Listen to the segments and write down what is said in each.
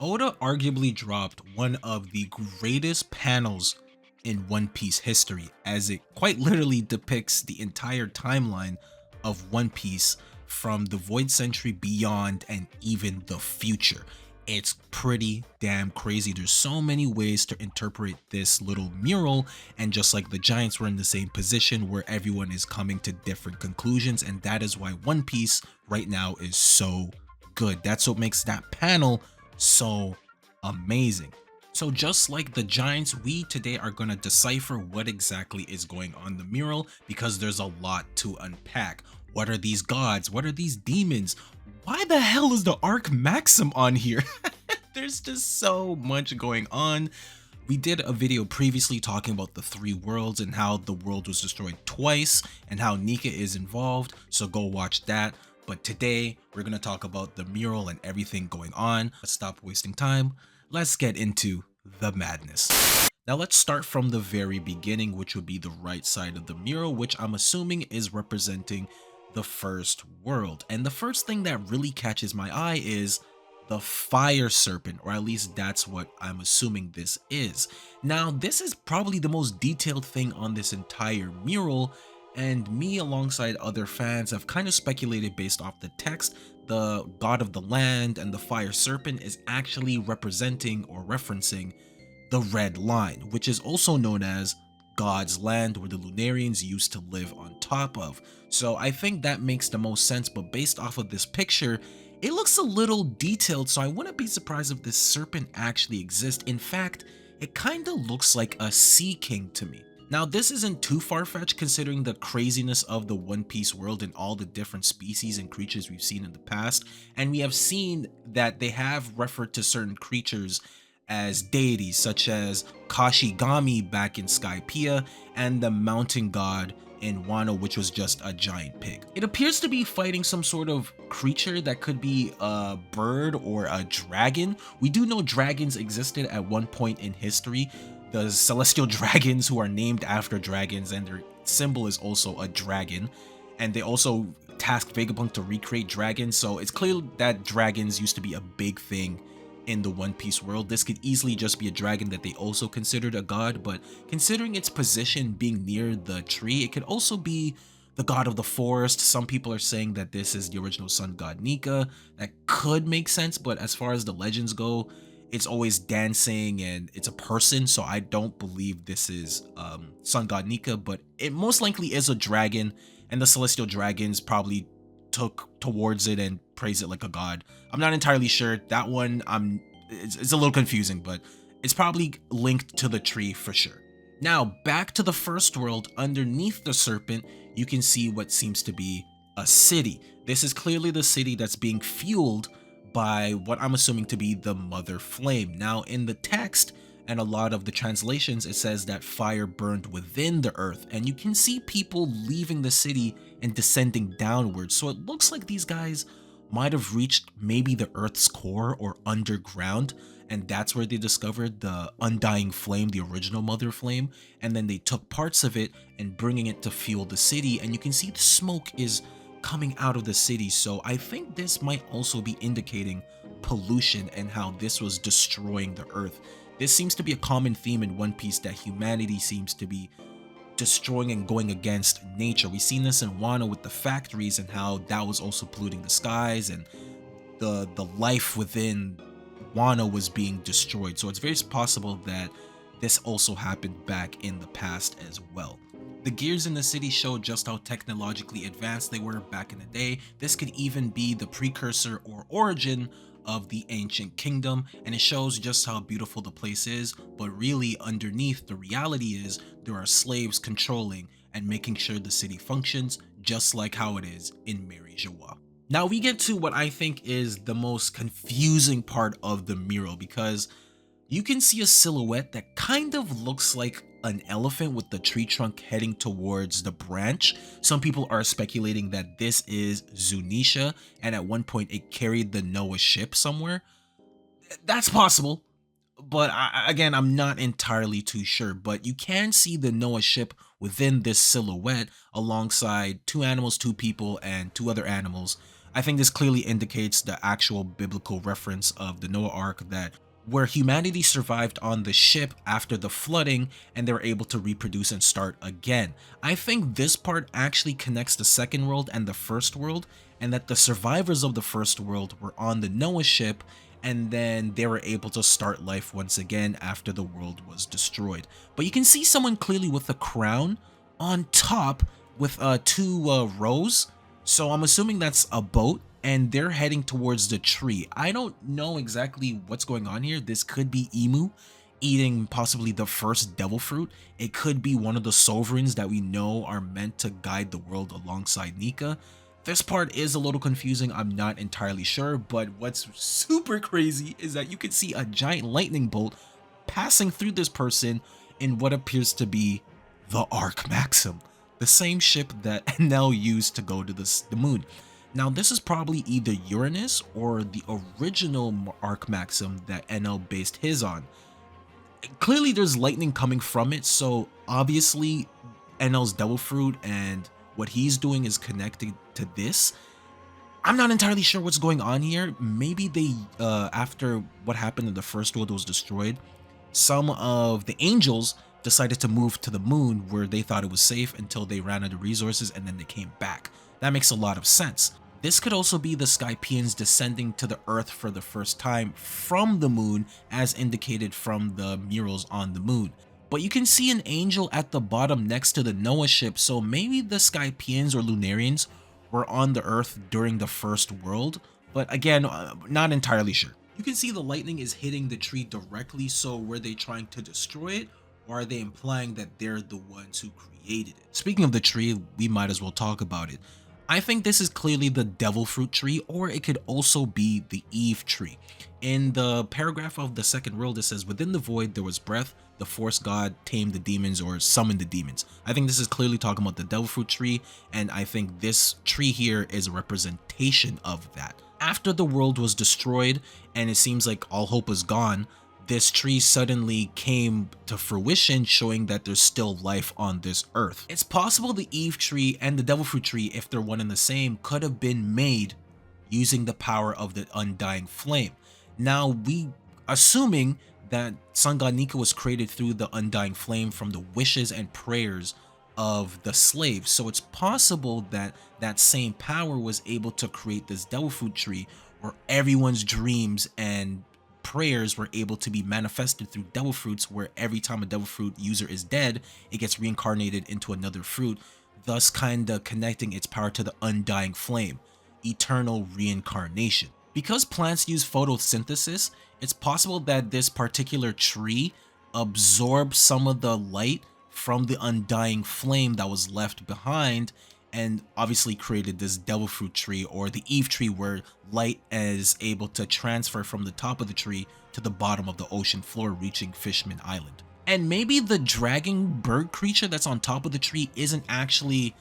Oda arguably dropped one of the greatest panels in One Piece history, as it quite literally depicts the entire timeline of One Piece from the Void Century beyond and even the future. It's pretty damn crazy. There's so many ways to interpret this little mural, and just like the Giants were in the same position where everyone is coming to different conclusions, and that is why One Piece right now is so good. That's what makes that panel so amazing. So just like the Giants, we today are going to decipher what exactly is going on in the mural, because there's a lot to unpack. What are these gods? What are these demons? Why the hell is the Arc Maxim on here? There's just so much going on. We did a video previously talking about the three worlds and how the world was destroyed twice and how Nika is involved, so go watch that. But today we're going to talk about the mural and everything going on. Let's stop wasting time. Let's get into the madness. Now let's start from the very beginning, which would be the right side of the mural, which I'm assuming is representing the first world. And the first thing that really catches my eye is the fire serpent, or at least that's what I'm assuming this is. Now this is probably the most detailed thing on this entire mural, and me alongside other fans have kind of speculated based off the text. The god of the land and the fire serpent is actually representing or referencing the red line, which is also known as God's land, where the Lunarians used to live on top of. So I think that makes the most sense, but based off of this picture, it looks a little detailed, so I wouldn't be surprised if this serpent actually exists. In fact, it kind of looks like a sea king to me. Now this isn't too far-fetched considering the craziness of the One Piece world and all the different species and creatures we've seen in the past, and we have seen that they have referred to certain creatures as deities, such as Kashigami back in Skypiea and the mountain god in Wano, which was just a giant pig. It appears to be fighting some sort of creature that could be a bird or a dragon. We do know dragons existed at one point in history, the celestial dragons, who are named after dragons, and their symbol is also a dragon, and they also tasked Vegapunk to recreate dragons, so it's clear that dragons used to be a big thing in the One Piece world. This could easily just be a dragon that they also considered a god, but considering its position being near the tree, it could also be the god of the forest. Some people are saying that this is the original sun god Nika. That could make sense, but as far as the legends go, it's always dancing and it's a person, so I don't believe this is sun god Nika, but it most likely is a dragon, and the celestial dragons probably took towards it and praise it like a god. I'm not entirely sure. That one, it's a little confusing, but it's probably linked to the tree for sure. Now, back to the first world. Underneath the serpent, you can see what seems to be a city. This is clearly the city that's being fueled by what I'm assuming to be the mother flame. Now, in the text and a lot of the translations, it says that fire burned within the earth, and you can see people leaving the city and descending downwards. So it looks like these guys might have reached maybe the earth's core or underground, and that's where they discovered the undying flame, the original mother flame, and then they took parts of it and bringing it to fuel the city. And you can see the smoke is coming out of the city, so I think this might also be indicating pollution and how this was destroying the earth. This seems to be a common theme in One Piece, that humanity seems to be destroying and going against nature. We've seen this in Wano with the factories and how that was also polluting the skies, and the life within Wano was being destroyed. So it's very possible that this also happened back in the past as well. The gears in the city show just how technologically advanced they were back in the day. This could even be the precursor or origin of the ancient kingdom, and it shows just how beautiful the place is, but really underneath, the reality is there are slaves controlling and making sure the city functions just like how it is in Mary Joie. Now we get to what I think is the most confusing part of the mural, because you can see a silhouette that kind of looks like an elephant with the tree trunk heading towards the branch. Some people are speculating that this is Zunisha, and at one point it carried the Noah ship somewhere. That's possible, but again, I'm not entirely too sure. But you can see the Noah ship within this silhouette alongside two animals, two people, and two other animals I think this clearly indicates the actual biblical reference of the Noah Ark, that where humanity survived on the ship after the flooding and they were able to reproduce and start again. I think this part actually connects the second world and the first world, and that the survivors of the first world were on the Noah ship and then they were able to start life once again after the world was destroyed. But you can see someone clearly with a crown on top with two rows, so I'm assuming that's a boat and they're heading towards the tree. I don't know exactly what's going on here. This could be Emu eating possibly the first devil fruit. It could be one of the sovereigns that we know are meant to guide the world alongside Nika. This part is a little confusing, I'm not entirely sure, but what's super crazy is that you can see a giant lightning bolt passing through this person in what appears to be the Ark Maxim, the same ship that Enel used to go to the moon. Now this is probably either Uranus or the original Ark Maxim that Enel based his on. Clearly there's lightning coming from it, so obviously Enel's devil fruit and what he's doing is connected to this. I'm not entirely sure what's going on here. Maybe they, after what happened in the first world was destroyed, some of the angels decided to move to the moon where they thought it was safe until they ran out of resources, and then they came back. That makes a lot of sense. This could also be the Skypians descending to the Earth for the first time from the moon, as indicated from the murals on the moon. But you can see an angel at the bottom next to the Noah ship, so maybe the Skypians or Lunarians were on the Earth during the first world, but again, not entirely sure. You can see the lightning is hitting the tree directly, so were they trying to destroy it, or are they implying that they're the ones who created it? Speaking of the tree, we might as well talk about it. I think this is clearly the devil fruit tree, or it could also be the Eve tree. In the paragraph of the second world, it says, within the void there was breath, the force god tamed the demons or summoned the demons. I think this is clearly talking about the devil fruit tree, and I think this tree here is a representation of that. After the world was destroyed and it seems like all hope was gone, this tree suddenly came to fruition, showing that there's still life on this earth. It's possible the Eve tree and the devil fruit tree, if they're one and the same, could have been made using the power of the undying flame. Now, we assuming that Sun God Nika was created through the undying flame from the wishes and prayers of the slaves, so it's possible that that same power was able to create this devil fruit tree where everyone's dreams and prayers were able to be manifested through devil fruits, where every time a devil fruit user is dead, it gets reincarnated into another fruit, thus kind of connecting its power to the undying flame, eternal reincarnation. Because plants use photosynthesis, it's possible that this particular tree absorbed some of the light from the undying flame that was left behind, and obviously created this devil fruit tree or the Eve tree, where light is able to transfer from the top of the tree to the bottom of the ocean floor, reaching Fishman Island. And maybe the dragon bird creature that's on top of the tree isn't actually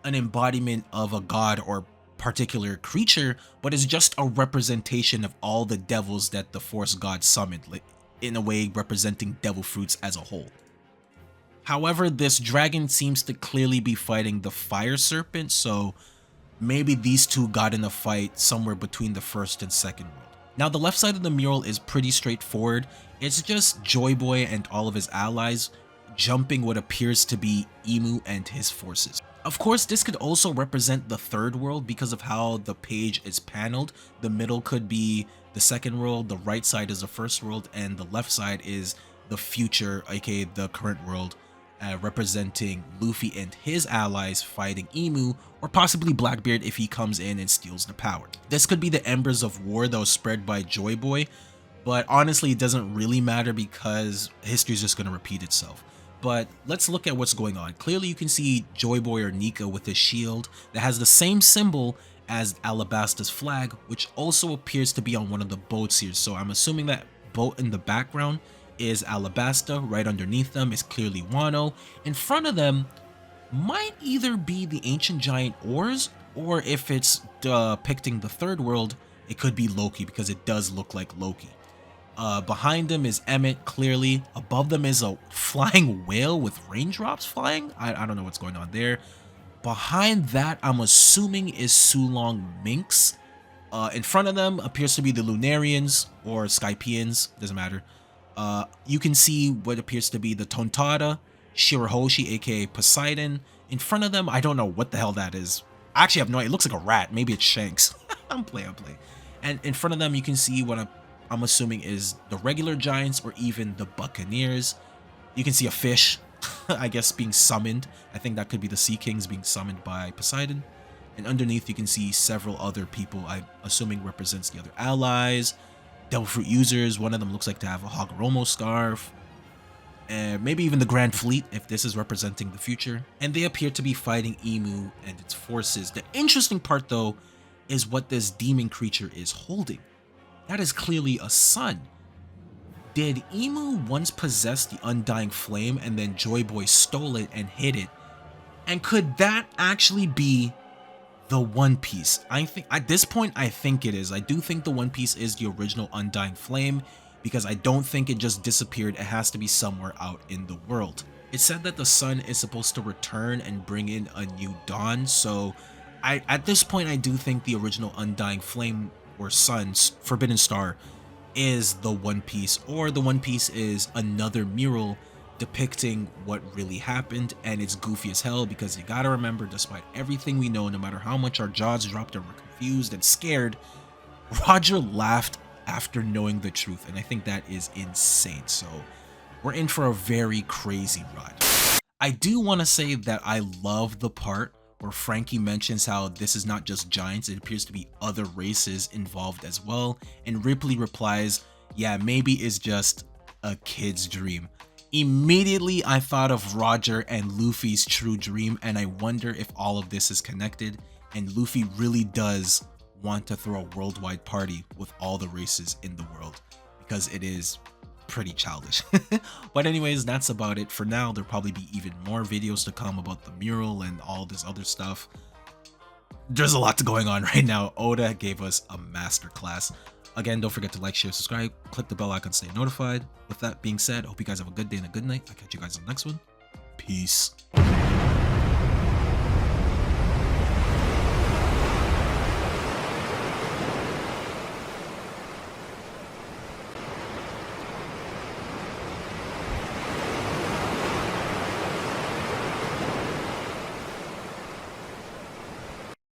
an embodiment of a god or particular creature, but is just a representation of all the devils that the force god summoned, like in a way representing devil fruits as a whole. However, this dragon seems to clearly be fighting the fire serpent, so maybe these two got in a fight somewhere between the first and second world. Now, the left side of the mural is pretty straightforward. It's just Joy Boy and all of his allies jumping what appears to be Emu and his forces. Of course, this could also represent the third world because of how the page is paneled. The middle could be the second world, the right side is the first world, and the left side is the future, aka the current world, representing Luffy and his allies fighting Emu, or possibly Blackbeard if he comes in and steals the power. This could be the embers of war that was spread by Joy Boy, but honestly it doesn't really matter because history is just going to repeat itself. But let's look at what's going on. Clearly you can see Joy Boy or Nika with a shield that has the same symbol as Alabasta's flag, which also appears to be on one of the boats here. So I'm assuming that boat in the background is Alabasta. Right underneath them is clearly Wano. In front of them might either be the ancient giant oars, or if it's depicting the third world, it could be Loki, because it does look like Loki. Behind them is Emmett, clearly. Above them is a flying whale with raindrops flying. I don't know what's going on there. Behind that, I'm assuming is Sulong Minx. In front of them appears to be the Lunarians or Skypians, doesn't matter. You can see what appears to be the Tontada, Shirahoshi, aka Poseidon. In front of them, I don't know what the hell that is. I actually have no idea. It looks like a rat. Maybe it's Shanks. I'm playing. And in front of them, you can see what I'm assuming is the regular giants or even the Buccaneers. You can see a fish, I guess, being summoned. I think that could be the Sea Kings being summoned by Poseidon. And underneath, you can see several other people, I'm assuming represents the other allies. Devil Fruit users, one of them looks like to have a Hagoromo scarf. And maybe even the Grand Fleet, if this is representing the future. And they appear to be fighting Emu and its forces. The interesting part, though, is what this demon creature is holding. That is clearly a sun. Did Emu once possess the Undying Flame and then Joy Boy stole it and hid it? And could that actually be the One Piece? I think at this point, I think it is. I do think the One Piece is the original Undying Flame because I don't think it just disappeared. It has to be somewhere out in the world. It said that the sun is supposed to return and bring in a new dawn. So at this point, I do think the original Undying Flame or Sun, Forbidden Star, is the One Piece, or the One Piece is another mural depicting what really happened, and it's goofy as hell because you gotta remember, despite everything we know, no matter how much our jaws dropped and we're confused and scared, Roger laughed after knowing the truth, and I think that is insane. So we're in for a very crazy ride. I do want to say that I love the part where Frankie mentions how this is not just giants, it appears to be other races involved as well, and Ripley replies, yeah, maybe it's just a kid's dream. Immediately I thought of Roger and Luffy's true dream, and I wonder if all of this is connected and Luffy really does want to throw a worldwide party with all the races in the world, because it is pretty childish. But anyways, that's about it for now. There'll probably be even more videos to come about the mural and all this other stuff. There's a lot going on right now. Oda gave us a masterclass. Again, don't forget to like, share, subscribe, click the bell icon to stay notified. With that being said, I hope you guys have a good day and a good night. I'll catch you guys in the next one. Peace.